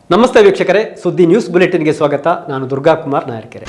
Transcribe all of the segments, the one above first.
ನಮಸ್ತೆ ವೀಕ್ಷಕರೇ, ಸುದ್ದಿ ನ್ಯೂಸ್ ಬುಲೆಟಿನ್ಗೆ ಸ್ವಾಗತ. ನಾನು ದುರ್ಗಾ ಕುಮಾರ್ ನಾಯರ್ಕೆರೆ.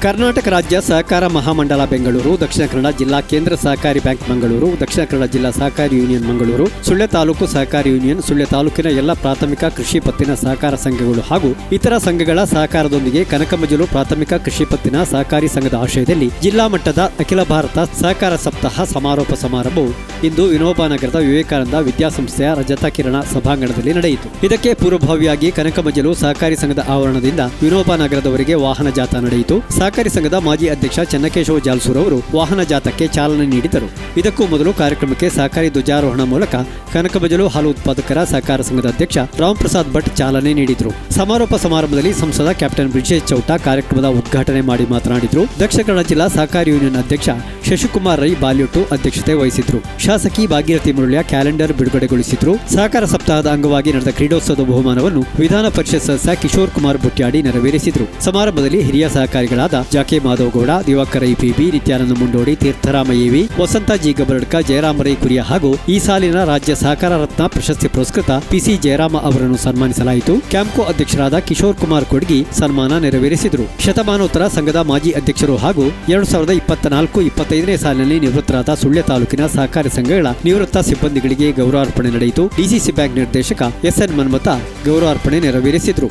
ಕರ್ನಾಟಕ ರಾಜ್ಯ ಸಹಕಾರ ಮಹಾಮಂಡಲ ಬೆಂಗಳೂರು, ದಕ್ಷಿಣ ಕನ್ನಡ ಜಿಲ್ಲಾ ಕೇಂದ್ರ ಸಹಕಾರಿ ಬ್ಯಾಂಕ್ ಮಂಗಳೂರು, ದಕ್ಷಿಣ ಕನ್ನಡ ಜಿಲ್ಲಾ ಸಹಕಾರಿ ಯೂನಿಯನ್ ಮಂಗಳೂರು, ಸುಳ್ಯ ತಾಲೂಕು ಸಹಕಾರಿ ಯೂನಿಯನ್, ಸುಳ್ಯ ತಾಲೂಕಿನ ಎಲ್ಲ ಪ್ರಾಥಮಿಕ ಕೃಷಿ ಪತ್ತಿನ ಸಹಕಾರ ಸಂಘಗಳು ಹಾಗೂ ಇತರ ಸಂಘಗಳ ಸಹಕಾರದೊಂದಿಗೆ ಕನಕಮಜಲು ಪ್ರಾಥಮಿಕ ಕೃಷಿ ಪತ್ತಿನ ಸಹಕಾರಿ ಸಂಘದ ಆಶ್ರಯದಲ್ಲಿ ಜಿಲ್ಲಾ ಮಟ್ಟದ ಅಖಿಲ ಭಾರತ ಸಹಕಾರ ಸಪ್ತಾಹ ಸಮಾರೋಪ ಸಮಾರಂಭವು ಇಂದು ವಿನೋಬಾನಗರದ ವಿವೇಕಾನಂದ ವಿದ್ಯಾಸಂಸ್ಥೆಯ ರಜತ ಕಿರಣ ಸಭಾಂಗಣದಲ್ಲಿ ನಡೆಯಿತು. ಇದಕ್ಕೆ ಪೂರ್ವಭಾವಿಯಾಗಿ ಕನಕಮಜಲು ಸಹಕಾರಿ ಸಂಘದ ಆವರಣದಿಂದ ವಿನೋಬಾನಗರದವರೆಗೆ ವಾಹನ ಜಾಥಾ ನಡೆಯಿತು. ಸಹಕಾರಿ ಸಂಘದ ಮಾಜಿ ಅಧ್ಯಕ್ಷ ಚನ್ನಕೇಶವ ಜಾಲ್ಸೂರ್ ಅವರು ವಾಹನ ಜಾಥಾಕ್ಕೆ ಚಾಲನೆ ನೀಡಿದರು. ಇದಕ್ಕೂ ಮೊದಲು ಕಾರ್ಯಕ್ರಮಕ್ಕೆ ಸಹಕಾರಿ ಧ್ವಜಾರೋಹಣ ಮೂಲಕ ಕನಕಮಜಲು ಹಾಲು ಉತ್ಪಾದಕರ ಸಹಕಾರ ಸಂಘದ ಅಧ್ಯಕ್ಷ ರಾಮ್ ಪ್ರಸಾದ್ ಭಟ್ ಚಾಲನೆ ನೀಡಿದರು. ಸಮಾರೋಪ ಸಮಾರಂಭದಲ್ಲಿ ಸಂಸದ ಕ್ಯಾಪ್ಟನ್ ಬ್ರಿಜೇಶ್ ಚೌಟ ಕಾರ್ಯಕ್ರಮದ ಉದ್ಘಾಟನೆ ಮಾಡಿ ಮಾತನಾಡಿದರು. ದಕ್ಷಿಣ ಕನ್ನಡ ಜಿಲ್ಲಾ ಸಹಕಾರಿ ಯೂನಿಯನ್ ಅಧ್ಯಕ್ಷ ಶಶಿಕುಮಾರ್ ರೈ ಬಾಲ್ಯೋಟು ಅಧ್ಯಕ್ಷತೆ ವಹಿಸಿದ್ರು. ಶಾಸಕಿ ಭಾಗೀರಥಿ ಮುರಳಿಯ ಕ್ಯಾಲೆಂಡರ್ ಬಿಡುಗಡೆಗೊಳಿಸಿದ್ರು. ಸಹಕಾರ ಸಪ್ತಾಹದ ಅಂಗವಾಗಿ ನಡೆದ ಕ್ರೀಡೋತ್ಸವದ ಬಹುಮಾನವನ್ನು ವಿಧಾನ ಪರಿಷತ್ ಸದಸ್ಯ ಕಿಶೋರ್ ಕುಮಾರ್ ಬುಟ್ಯಾಡಿ ನೆರವೇರಿಸಿದರು. ಸಮಾರಂಭದಲ್ಲಿ ಹಿರಿಯ ಸಹಕಾರಿಗಳಾದ ಜಾಕೆ ಮಾಧವಗೌಡ, ದಿವಾಕರ ಇಪಿಬಿ, ನಿತ್ಯಾನಂದ ಮುಂಡೋಡಿ, ತೀರ್ಥರಾಮ ಎವಿ, ವಸಂತ ಜಿ ಗಬರಡ್ಕ, ಜಯರಾಮ ರೈ ಕುರಿಯ ಹಾಗೂ ಈ ಸಾಲಿನ ರಾಜ್ಯ ಸಹಕಾರ ರತ್ನ ಪ್ರಶಸ್ತಿ ಪುರಸ್ಕೃತ ಪಿಸಿ ಜಯರಾಮ ಅವರನ್ನು ಸನ್ಮಾನಿಸಲಾಯಿತು. ಕ್ಯಾಂಪ್ಕೋ ಅಧ್ಯಕ್ಷರಾದ ಕಿಶೋರ್ ಕುಮಾರ್ ಕೊಡ್ಗಿ ಸನ್ಮಾನ ನೆರವೇರಿಸಿದರು. ಶತಮಾನೋತ್ತರ ಸಂಘದ ಮಾಜಿ ಅಧ್ಯಕ್ಷರು ಹಾಗೂ 2024-25ನೇ ಸಾಲಿನಲ್ಲಿ ನಿವೃತ್ತರಾದ ಸುಳ್ಯ ತಾಲೂಕಿನ ಸಹಕಾರಿ ಸಂಘಗಳ ನಿವೃತ್ತ ಸಿಬ್ಬಂದಿಗಳಿಗೆ ಗೌರವಾರ್ಪಣೆ ನಡೆಯಿತು. ಡಿಸಿಸಿ ಬ್ಯಾಂಕ್ ನಿರ್ದೇಶಕ ಎಸ್ಎನ್ ಮನ್ಮಥ ಗೌರವಾರ್ಪಣೆ ನೆರವೇರಿಸಿದರು.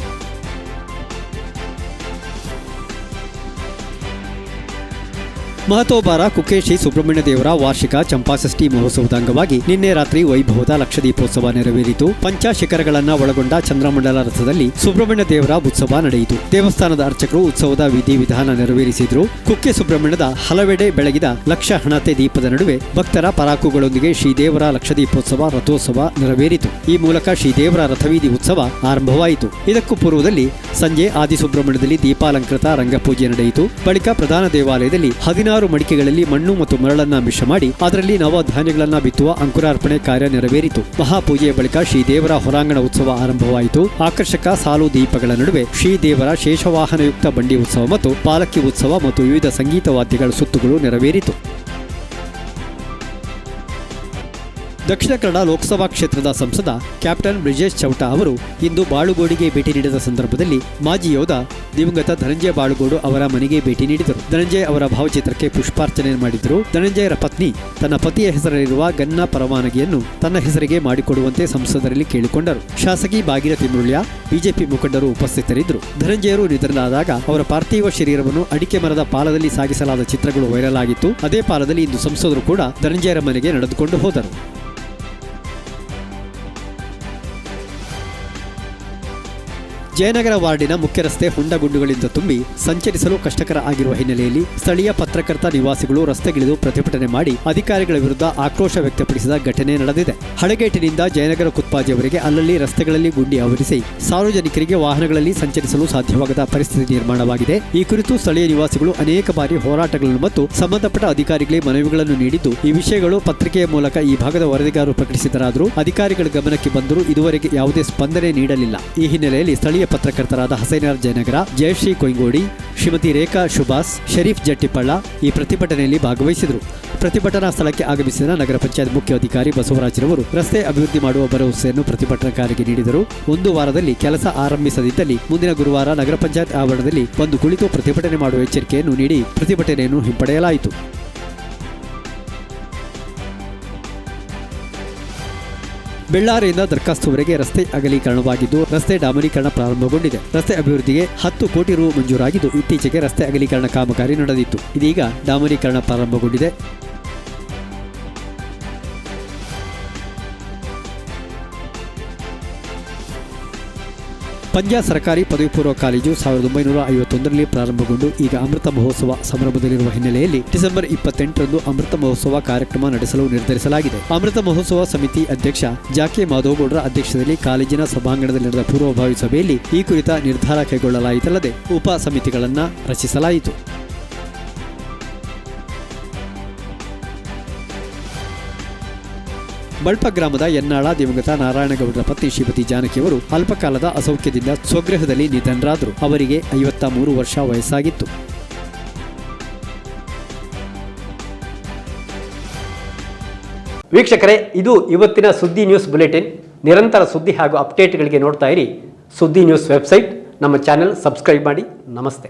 ಮಹತೋಬಾರ ಕುಕ್ಕೆ ಶ್ರೀ ಸುಬ್ರಹ್ಮಣ್ಯ ದೇವರ ವಾರ್ಷಿಕ ಚಂಪಾಷಷ್ಠಿ ಮಹೋತ್ಸವದ ಅಂಗವಾಗಿ ನಿನ್ನೆ ರಾತ್ರಿ ವೈಭವದ ಲಕ್ಷದೀಪೋತ್ಸವ ನೆರವೇರಿತು. ಪಂಚಶಿಖರಗಳನ್ನು ಒಳಗೊಂಡ ಚಂದ್ರಮಂಡಲ ರಥದಲ್ಲಿ ಸುಬ್ರಹ್ಮಣ್ಯ ದೇವರ ಉತ್ಸವ ನಡೆಯಿತು. ದೇವಸ್ಥಾನದ ಅರ್ಚಕರು ಉತ್ಸವದ ವಿಧಿವಿಧಾನ ನೆರವೇರಿಸಿದರು. ಕುಕ್ಕೆ ಸುಬ್ರಹ್ಮಣ್ಯದ ಹಲವೆಡೆ ಬೆಳಗಿದ ಲಕ್ಷ ಹಣತೆ ದೀಪದ ನಡುವೆ ಭಕ್ತರ ಪರಾಕುಗಳೊಂದಿಗೆ ಶ್ರೀದೇವರ ಲಕ್ಷದೀಪೋತ್ಸವ ರಥೋತ್ಸವ ನೆರವೇರಿತು. ಈ ಮೂಲಕ ಶ್ರೀದೇವರ ರಥವೀಧಿ ಉತ್ಸವ ಆರಂಭವಾಯಿತು. ಇದಕ್ಕೂ ಪೂರ್ವದಲ್ಲಿ ಸಂಜೆ ಆದಿಸುಬ್ರಹ್ಮಣ್ಯದಲ್ಲಿ ದೀಪಾಲಂಕೃತ ರಂಗಪೂಜೆ ನಡೆಯಿತು. ಬಳಿಕ ಪ್ರಧಾನ ದೇವಾಲಯದಲ್ಲಿ 16 ಮಡಿಕೆಗಳಲ್ಲಿ ಮಣ್ಣು ಮತ್ತು ಮರಳನ್ನ ಮಿಶ್ರ ಮಾಡಿ ಅದರಲ್ಲಿ ನವಧಾನ್ಯಗಳನ್ನ ಬಿತ್ತುವ ಅಂಕುರಾರ್ಪಣೆ ಕಾರ್ಯ ನೆರವೇರಿತು. ಮಹಾಪೂಜೆಯ ಬಳಿಕ ಶ್ರೀದೇವರ ಹೊರಾಂಗಣ ಉತ್ಸವ ಆರಂಭವಾಯಿತು. ಆಕರ್ಷಕ ಸಾಲು ದೀಪಗಳ ನಡುವೆ ಶ್ರೀದೇವರ ಶೇಷವಾಹನಯುಕ್ತ ಬಂಡಿ ಉತ್ಸವ ಮತ್ತು ಪಾಲಕಿ ಉತ್ಸವ ಮತ್ತು ವಿವಿಧ ಸಂಗೀತ ವಾದ್ಯಗಳ ಸುತ್ತುಗಳು ನೆರವೇರಿತು. ದಕ್ಷಿಣ ಕನ್ನಡ ಲೋಕಸಭಾ ಕ್ಷೇತ್ರದ ಸಂಸದ ಕ್ಯಾಪ್ಟನ್ ಬ್ರಿಜೇಶ್ ಚೌಟ ಅವರು ಇಂದು ಬಾಳುಗೋಡಿಗೆ ಭೇಟಿ ನೀಡಿದ ಸಂದರ್ಭದಲ್ಲಿ ಮಾಜಿ ಯೋಧ ದಿವಂಗತ ಧನಂಜಯ ಬಾಳುಗೋಡು ಅವರ ಮನೆಗೆ ಭೇಟಿ ನೀಡಿದರು. ಧನಂಜಯ ಅವರ ಭಾವಚಿತ್ರಕ್ಕೆ ಪುಷ್ಪಾರ್ಚನೆ ಮಾಡಿದರು. ಧನಂಜಯರ ಪತ್ನಿ ತನ್ನ ಪತಿಯ ಹೆಸರಲ್ಲಿರುವ ಗನ್ನ ಪರವಾನಗಿಯನ್ನು ತನ್ನ ಹೆಸರಿಗೆ ಮಾಡಿಕೊಡುವಂತೆ ಸಂಸದರಲ್ಲಿ ಕೇಳಿಕೊಂಡರು. ಶಾಸಕಿ ಭಾಗೀರಥಿ ಮುರಳಿಯ ಬಿಜೆಪಿ ಮುಖಂಡರು ಉಪಸ್ಥಿತರಿದ್ದರು. ಧನಂಜಯರು ನಿಧನರಾದಾಗ ಅವರ ಪಾರ್ಥಿವ ಶರೀರವನ್ನು ಅಡಿಕೆ ಮರದ ಪಾಲದಲ್ಲಿ ಸಾಗಿಸಲಾದ ಚಿತ್ರಗಳು ವೈರಲ್ ಆಗಿತ್ತು. ಅದೇ ಪಾಲದಲ್ಲಿ ಇಂದು ಸಂಸದರು ಕೂಡ ಧನಂಜಯರ ಮನೆಗೆ ನಡೆದುಕೊಂಡು ಹೋದರು. ಜಯನಗರ ವಾರ್ಡಿನ ಮುಖ್ಯ ರಸ್ತೆ ಹೊಂಡಗುಂಡುಗಳಿಂದ ತುಂಬಿ ಸಂಚರಿಸಲು ಕಷ್ಟಕರ ಆಗಿರುವ ಹಿನ್ನೆಲೆಯಲ್ಲಿ ಸ್ಥಳೀಯ ಪತ್ರಕರ್ತ ನಿವಾಸಿಗಳು ರಸ್ತೆಗಿಳಿದು ಪ್ರತಿಭಟನೆ ಮಾಡಿ ಅಧಿಕಾರಿಗಳ ವಿರುದ್ಧ ಆಕ್ರೋಶ ವ್ಯಕ್ತಪಡಿಸಿದ ಘಟನೆ ನಡೆದಿದೆ. ಹಳಗೇಟಿನಿಂದ ಜಯನಗರ ಕುತ್ಪಾಜಿಯವರೆಗೆ ಅಲ್ಲಲ್ಲಿ ರಸ್ತೆಗಳಲ್ಲಿ ಗುಂಡಿ ಆವರಿಸಿ ಸಾರ್ವಜನಿಕರಿಗೆ ವಾಹನಗಳಲ್ಲಿ ಸಂಚರಿಸಲು ಸಾಧ್ಯವಾಗದ ಪರಿಸ್ಥಿತಿ ನಿರ್ಮಾಣವಾಗಿದೆ. ಈ ಕುರಿತು ಸ್ಥಳೀಯ ನಿವಾಸಿಗಳು ಅನೇಕ ಬಾರಿ ಹೋರಾಟಗಳನ್ನು ಮತ್ತು ಸಂಬಂಧಪಟ್ಟ ಅಧಿಕಾರಿಗಳಿಗೆ ಮನವಿಗಳನ್ನು ನೀಡಿದ್ದು, ಈ ವಿಷಯಗಳು ಪತ್ರಿಕೆಯ ಮೂಲಕ ಈ ಭಾಗದ ವರದಿಗಾರರು ಪ್ರಕಟಿಸಿದರಾದರೂ ಅಧಿಕಾರಿಗಳ ಗಮನಕ್ಕೆ ಬಂದರೂ ಇದುವರೆಗೆ ಯಾವುದೇ ಸ್ಪಂದನೆ ನೀಡಲಿಲ್ಲ. ಈ ಹಿನ್ನೆಲೆಯಲ್ಲಿ ಸ್ಥಳೀಯ ಪತ್ರಕರ್ತರಾದ ಹಸೈನಾರ್ ಜಯನಗರ, ಜಯಶ್ರೀ ಕೊಯ್ಗೋಡಿ, ಶ್ರೀಮತಿ ರೇಖಾ ಶುಭಾಸ್, ಶರೀಫ್ ಜಟ್ಟಿಪಳ್ಳ ಈ ಪ್ರತಿಭಟನೆಯಲ್ಲಿ ಭಾಗವಹಿಸಿದರು. ಪ್ರತಿಭಟನಾ ಸ್ಥಳಕ್ಕೆ ಆಗಮಿಸಿದ ನಗರ ಪಂಚಾಯತ್ ಮುಖ್ಯ ಅಧಿಕಾರಿ ಬಸವರಾಜರವರು ರಸ್ತೆ ಅಭಿವೃದ್ಧಿ ಮಾಡುವ ಭರವಸೆಯನ್ನು ಪ್ರತಿಭಟನಾಕಾರರಿಗೆ ನೀಡಿದರು. ಒಂದು ವಾರದಲ್ಲಿ ಕೆಲಸ ಆರಂಭಿಸದಿದ್ದಲ್ಲಿ ಮುಂದಿನ ಗುರುವಾರ ನಗರ ಪಂಚಾಯತ್ ಆವರಣದಲ್ಲಿ ಬಂದು ಕುಳಿತು ಪ್ರತಿಭಟನೆ ಮಾಡುವ ಎಚ್ಚರಿಕೆಯನ್ನು ನೀಡಿ ಪ್ರತಿಭಟನೆಯನ್ನು ಹಿಂಪಡೆಯಲಾಯಿತು. ಬೆಳ್ಳಾರಿಯಿಂದ ದರ್ಖಾಸ್ತುವರೆಗೆ ರಸ್ತೆ ಅಗಲೀಕರಣವಾಗಿದ್ದು, ರಸ್ತೆ ಡಾಮರೀಕರಣ ಪ್ರಾರಂಭಗೊಂಡಿದೆ. ರಸ್ತೆ ಅಭಿವೃದ್ಧಿಗೆ 10 ಕೋಟಿ ರು ಮಂಜೂರಾಗಿದ್ದು, ಇತ್ತೀಚೆಗೆ ರಸ್ತೆ ಅಗಲೀಕರಣ ಕಾಮಗಾರಿ ನಡೆದಿತ್ತು. ಇದೀಗ ಡಾಮರೀಕರಣ ಪ್ರಾರಂಭಗೊಂಡಿದೆ. ಪಂಜಾ ಸರ್ಕಾರಿ ಪದವಿ ಪೂರ್ವ ಕಾಲೇಜು 1951ರಲ್ಲಿ ಪ್ರಾರಂಭಗೊಂಡು ಈಗ ಅಮೃತ ಮಹೋತ್ಸವ ಸಂಭ್ರಮದಲ್ಲಿರುವ ಹಿನ್ನೆಲೆಯಲ್ಲಿ ಡಿಸೆಂಬರ್ 28ರಂದು ಅಮೃತ ಮಹೋತ್ಸವ ಕಾರ್ಯಕ್ರಮ ನಡೆಸಲು ನಿರ್ಧರಿಸಲಾಗಿದೆ. ಅಮೃತ ಮಹೋತ್ಸವ ಸಮಿತಿ ಅಧ್ಯಕ್ಷ ಜಾಕೆ ಮಾಧವಗೌಡರ ಅಧ್ಯಕ್ಷತೆಯಲ್ಲಿ ಕಾಲೇಜಿನ ಸಭಾಂಗಣದಲ್ಲಿ ನಡೆದ ಪೂರ್ವಭಾವಿ ಸಭೆಯಲ್ಲಿ ಈ ಕುರಿತ ನಿರ್ಧಾರ ಕೈಗೊಳ್ಳಲಾಯಿತಲ್ಲದೆ ಉಪ ಸಮಿತಿಗಳನ್ನು ರಚಿಸಲಾಯಿತು. ಬಳ್ಪ ಗ್ರಾಮದ ಯನ್ನಾಳ ದಿವಂಗತ ನಾರಾಯಣಗೌಡರ ಪತ್ನಿ ಶ್ರೀಮತಿ ಜಾನಕಿಯವರು ಅಲ್ಪಕಾಲದ ಅಸೌಖ್ಯದಿಂದ ಸ್ವಗೃಹದಲ್ಲಿ ನಿಧನರಾದರು. ಅವರಿಗೆ 53 ವರ್ಷ ವಯಸ್ಸಾಗಿತ್ತು. ವೀಕ್ಷಕರೇ, ಇದು ಇವತ್ತಿನ ಸುದ್ದಿ ನ್ಯೂಸ್ ಬುಲೆಟಿನ್. ನಿರಂತರ ಸುದ್ದಿ ಹಾಗೂ ಅಪ್ಡೇಟ್ಗಳಿಗೆ ನೋಡ್ತಾ ಇರಿ ಸುದ್ದಿ ನ್ಯೂಸ್ ವೆಬ್ಸೈಟ್, ನಮ್ಮ ಚಾನೆಲ್ ಸಬ್ಸ್ಕ್ರೈಬ್ ಮಾಡಿ. ನಮಸ್ತೆ.